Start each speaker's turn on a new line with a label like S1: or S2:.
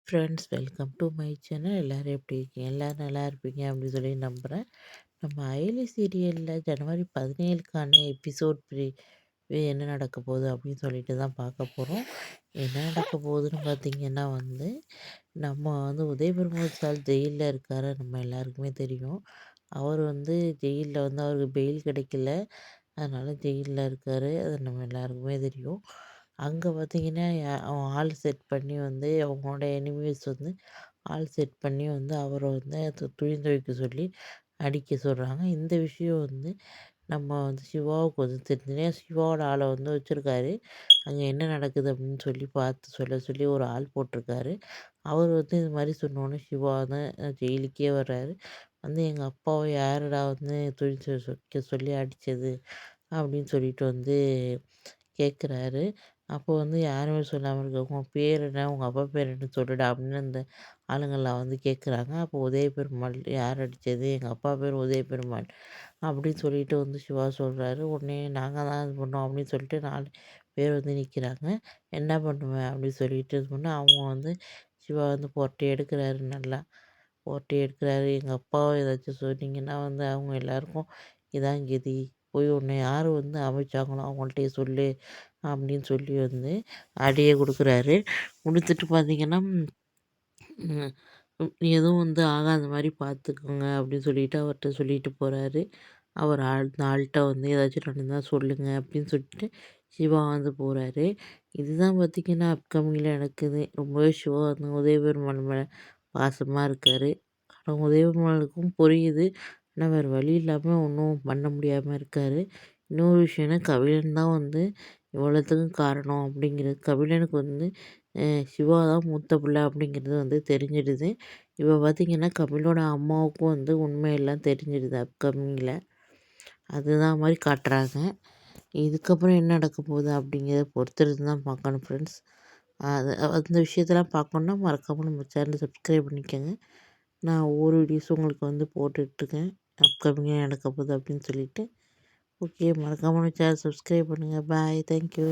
S1: Friends welcome to my channel. எல்லோரும் எப்படி இருக்கீங்க? எல்லோரும் நல்லா இருப்பீங்க அப்படின்னு சொல்லி நம்புகிறேன். நம்ம அயலி சீரியலில் ஜனவரி 17க்கான எபிசோட் என்ன நடக்க போகுது அப்படின்னு சொல்லிட்டு தான் பார்க்க போகிறோம். என்ன நடக்க போகுதுன்னு பார்த்தீங்கன்னா நம்ம உதயபிரமோத் சார் ஜெயிலில் இருக்காரு. நம்ம எல்லாருக்குமே தெரியும். அவர் ஜெயிலில் அவருக்கு பெயில் கிடைக்கல. அதனால ஜெயிலில் இருக்காரு. அது நம்ம எல்லாருக்குமே தெரியும். அங்கே பார்த்தீங்கன்னா, அவன் ஆள் செட் பண்ணி அவங்களோட எனிமீஸ் ஆள் செட் பண்ணி அவர துணி துவைக்க சொல்லி அடிக்க சொல்றாங்க. இந்த விஷயம் நம்ம சிவாவுக்கு தெரிஞ்சுனே சிவாவோட ஆள வச்சிருக்காரு. அங்கே என்ன நடக்குது அப்படின்னு சொல்லி பார்த்து சொல்ல சொல்லி ஒரு ஆள் போட்டிருக்காரு. அவர் இது மாரி சொன்னோனே சிவா ஜெயிலுக்கே வர்றாரு. "எங்க அப்பாவ யாருடா துணி துவைக்க சொல்லி அடிச்சது?" அப்படின்னு சொல்லிட்டு கேட்குறாரு. அப்போ யாருமே சொல்லாம இருக்க, "உன் பேர் என்ன? உங்க அப்பா பேர் என்ன சொல்லுடா" அப்படின்னு அந்த ஆளுங்கள்லாம் கேட்குறாங்க. அப்போ உதயபெருமாள், "யார் அடிச்சது? எங்க அப்பா பேர் உதயபெருமாள்" அப்படின்னு சொல்லிட்டு சிவா சொல்றாரு. உடனே "நாங்க தான் இது பண்ணோம்" அப்படின்னு சொல்லிட்டு 4 பேர் நிக்கிறாங்க. "என்ன பண்ணுவேன்?" அப்படின்னு சொல்லிட்டு இது பண்ணா, அவங்க சிவா பொரட்டி எடுக்குறாரு நல்லா. போட்டு எடுக்குறாரு. "எங்க அப்பாவ ஏதாச்சும் சொன்னீங்கன்னா அவங்க எல்லாருக்கும் இதான் கதி. போய் உன்ன யார் அமைச்சாங்களோ அவங்கள்ட்டயே சொல்லு" அப்படின்னு சொல்லி அடியே குடுக்குறாரு. குடுத்துட்டு பார்த்தீங்கன்னா, ம் எதுவும் ஆகாத மாரி பார்த்துக்கோங்க அப்படின்னு சொல்லிட்டு அவர்ட்ட சொல்லிட்டு போறாரு. அவர் அந்த ஆள்ட்ட ஏதாச்சும் நடந்தா சொல்லுங்க அப்படின்னு சொல்லிட்டு சிவா போறாரு. இதுதான் பார்த்தீங்கன்னா அப்கமிங்கில நடக்குது. ரொம்பவே சிவா உதயபெருமான் மேல பாசமா இருக்காரு. ஆனா உதயபெருமானுக்கும் புரியுது. ஆனா வேறு வழி இல்லாம ஒண்ணும் பண்ண முடியாம இருக்காரு. இன்னொரு விஷயம்னா கபிலன் தான் இவ்வளோத்துக்கும் காரணம் அப்படிங்கிறது. கபிலனுக்கு சிவா தான் மூத்த பிள்ளை அப்படிங்கிறது தெரிஞ்சிடுது. இப்போ பார்த்தீங்கன்னா கபிலோட அம்மாவுக்கும் உண்மையெல்லாம் தெரிஞ்சிடுது அப்கமிங்கில. அதுதான் மாரி காட்டுறாங்க. இதுக்கப்புறம் என்ன நடக்க போகுது அப்படிங்கிறத பொறுத்திருந்து தான் பார்க்கணும் ஃப்ரெண்ட்ஸ். அந்த விஷயத்தெல்லாம் பார்க்கணுன்னா மறக்காம நம்ம சேனலை சப்ஸ்கிரைப் பண்ணிக்கோங்க. நான் ஒவ்வொரு வீடியோஸும் உங்களுக்கு போட்டுட்ருக்கேன். அப்கமிங்காக நடக்க போகுது அப்படின்னு சொல்லிட்டு. ஓகே, மறக்காம நம்ம சேனல் சப்ஸ்கிரைப் பண்ணுங்கள். பாய், தேங்க்யூ.